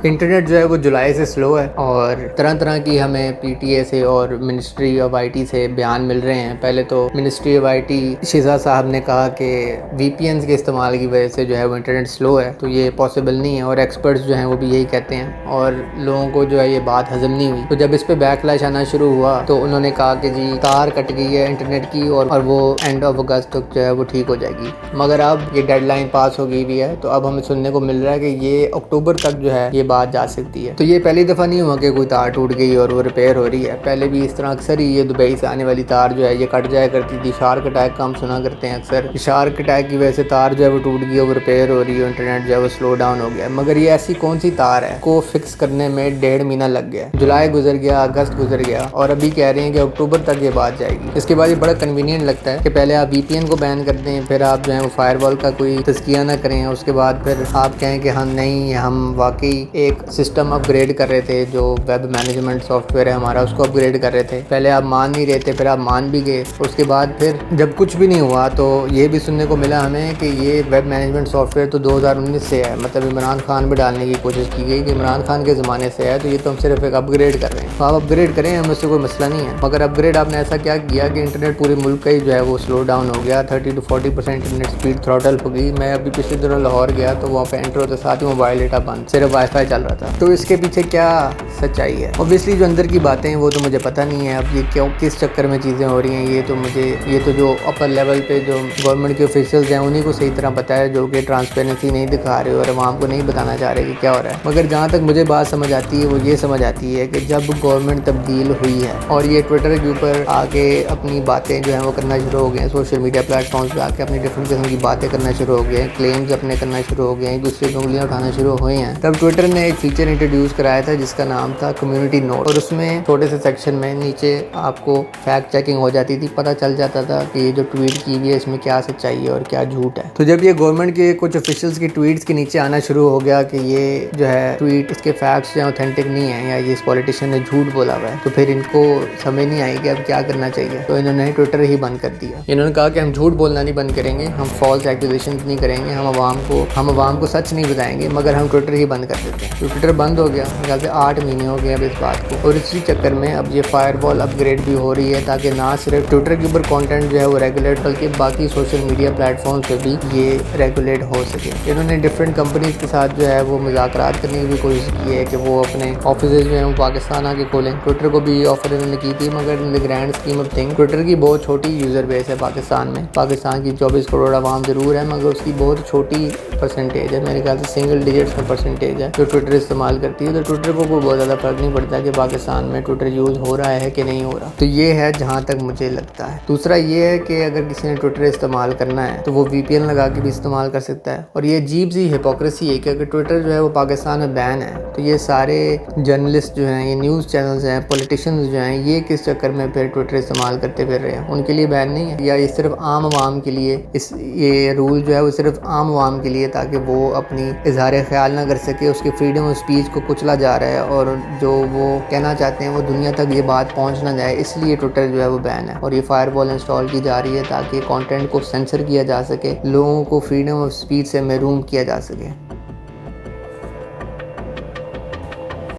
Internet जो है वो जुलाई से स्लो है और तरह तरह की हमें पीटीए से और मिनिस्ट्री ऑफ आईटी से बयान मिल रहे हैं। पहले तो मिनिस्ट्री ऑफ आईटी शिजा साहब ने कहा कि वीपीएन के इस्तेमाल की वजह से जो है वो इंटरनेट स्लो है, तो ये पॉसिबल नहीं है, और एक्सपर्ट्स जो हैं वो भी यही कहते हैं और लोगों को जो है ये बात हजम नहीं हुई। तो जब इस पे बैकलैश आना शुरू हुआ तो उन्होंने कहा कि जी तार कट गई है इंटरनेट की और वो एंड ऑफ अगस्त तक जो है वो ठीक हो जाएगी। मगर अब ये डेडलाइन पास हो गई भी है, तो अब हमें सुनने को मिल रहा है कि ये अक्टूबर तक जो है ये बात जा सकती है। तो ये पहली दफ़ा नहीं हुआ कि कोई तार टूट गई और वो रिपेयर हो रही है। पहले भी इस तरह अक्सर ही ये दुबई से आने वाली तार जो है ये कट जाया करती थी। शार्क अटैक का हम सुना करते हैं अक्सर, शार्क अटैक की वजह से तार जो है वो टूट गई और वो रिपेयर हो रही है, इंटरनेट जो है वो स्लो डाउन हो गया। मगर ये ऐसी कौन सी तार है को फिक्स करने में 1.5 महीना लग गया। जुलाई गुजर गया, अगस्त गुजर गया और अभी कह रहे हैं कि अक्टूबर तक ये बात जाएगी। इसके बाद ये बड़ा कन्वीनियंट लगता है कि पहले आप वीपीएन को बैन कर दें, फिर आप जो है वो फायरवॉल का कोई तज़किया ना करें, उसके बाद फिर आप कहें कि हम नहीं, हम वाकई एक सिस्टम अपग्रेड कर रहे थे, जो वेब मैनेजमेंट सॉफ्टवेयर है हमारा उसको अपग्रेड कर रहे थे। पहले आप मान नहीं रहे थे, फिर आप मान भी गए। उसके बाद फिर जब कुछ भी नहीं हुआ तो ये भी सुनने को मिला हमें कि ये वेब मैनेजमेंट सॉफ्टवेयर तो 2019 से है, मतलब इमरान खान में डालने की कोशिश की गई कि इमरान खान के ज़माने से है, तो ये तो हम सिर्फ एक अपग्रेड कर रहे हैं। तो आप अपग्रेड करें, हमें उससे कोई मसला नहीं है। मगर अपग्रेड आपने ऐसा क्या किया कि इंटरनेट पूरे मुल्क का ही जो है वो स्लो डाउन हो गया, 30 to 40% इंटरनेट स्पीड थ्रॉटल हो गई। मैं अभी पिछले दिनों लाहौर गया तो वहाँ पे एंटर होते साथ ही मोबाइल डेटा बंद, सिर्फ वाईफाई चल रहा था। तो इसके पीछे क्या सच्चाई है? ऑब्वियसली जो अंदर की बातें हैं वो तो मुझे पता नहीं है, अब ये क्यों किस चक्कर में चीज़ें हो रही हैं ये तो जो अपर लेवल पे जो गवर्नमेंट के ऑफिशियल्स हैं उन्हीं को सही तरह पता है, जो कि ट्रांसपेरेंसी नहीं दिखा रहे और आवाम को नहीं बताना चाह रहे कि क्या हो रहा है। मगर जहाँ तक मुझे बात समझ आती है वो ये समझ आती है कि जब गवर्नमेंट तब्दील हुई है और ये ट्विटर के ऊपर आके अपनी बातें जो हैं वो करना शुरू हो गए हैं, सोशल मीडिया प्लेटफॉर्म्स पे आके अपनी डिफरेंट किस्म की बातें करना शुरू हो गए हैं, क्लेम्स अपने करना शुरू हो गए हैं, एक दूसरे की उंगलियां उठाना शुरू हुए हैं, तब ट्विटर ने एक फीचर इंट्रोड्यूस कराया था जिसका नाम था कम्युनिटी नोट। और उसमें छोटे से सेक्शन में नीचे आपको फैक्ट चेकिंग हो जाती थी, पता चल जाता था कि ये जो ट्वीट की हुई है इसमें क्या सच्चाई है और क्या झूठ है। तो जब ये गवर्नमेंट के कुछ ऑफिशियल्स की ट्वीट्स के नीचे आना शुरू हो गया कि ये जो है ट्वीट इसके फैक्ट्स जो ऑथेंटिक नहीं है या ये इस पॉलिटिशियन ने झूठ बोला हुआ है, तो फिर इनको समझ नहीं आई कि अब क्या करना चाहिए। तो इन्होंने ट्विटर ही बंद कर दिया। इन्होंने कहा कि हम झूठ बोलना नहीं बंद करेंगे, हम फॉल्स एक्यूजेशन नहीं करेंगे, हम आवाम को सच नहीं बताएंगे, मगर हम ट्विटर ही बंद कर देते हैं। तो ट्विटर बंद हो गया, मेरे ख्याल से 8 महीने हो गए अब इस बात को। और इसी चक्कर में अब ये फायरवॉल अपग्रेड भी हो रही है ताकि ना सिर्फ ट्विटर के ऊपर कंटेंट जो है वो रेगुलेट, बल्कि बाकी सोशल मीडिया प्लेटफॉर्म पे भी ये रेगुलेट हो सके। इन्होंने डिफरेंट कंपनीज के साथ जो है वो मुज़ाकरात करने की भी कोशिश की है कि वो अपने ऑफिस जो है वो पाकिस्तान आके खोलें। ट्विटर को भी ऑफर इन्होंने की थी, मगर in the grand scheme of thing Twitter की बहुत छोटी यूज़र बेस है पाकिस्तान में। पाकिस्तान की 24 करोड़ आवाम ज़रूर है, मगर उसकी बहुत छोटी परसेंटेज है, मेरे ख्याल से सिंगल डिजिट्स में परसेंटेज है जो ट्विटर इस्तेमाल करती है। तो ट्विटर को कोई बहुत ज़्यादा फर्क नहीं पड़ता कि पाकिस्तान में ट्विटर यूज़ हो रहा है कि नहीं हो रहा। तो ये है जहाँ तक मुझे लगता है। दूसरा ये है कि अगर किसी ने ट्विटर इस्तेमाल करना है तो वो वीपीएन लगा के भी इस्तेमाल कर सकता है। और ये अजीब सी हिपोक्रेसी है कि अगर ट्विटर जो है वो पाकिस्तान में बैन है तो ये सारे जर्नलिस्ट जो हैं, ये न्यूज़ चैनल्स हैं, पॉलिटिशियंस जो हैं, ये किस चक्कर में फिर ट्विटर इस्तेमाल करते फिर रहे हैं? उनके लिए बैन नहीं है, या ये सिर्फ आम आवाम के लिए ये रूल जो है वो सिर्फ आम आवाम के लिए, ताकि वो अपनी इजहार ख्याल ना कर सके, उसकी फ्रीडम ऑफ स्पीच को कुचला जा रहा है और जो वो कहना चाहते हैं वो दुनिया तक ये बात पहुंच ना जाए, इसलिए ट्विटर जो है वो बैन है। और ये फायरवॉल इंस्टॉल की जा रही है ताकि कंटेंट को सेंसर किया जा सके, लोगों को फ्रीडम ऑफ स्पीच से महरूम किया जा सके।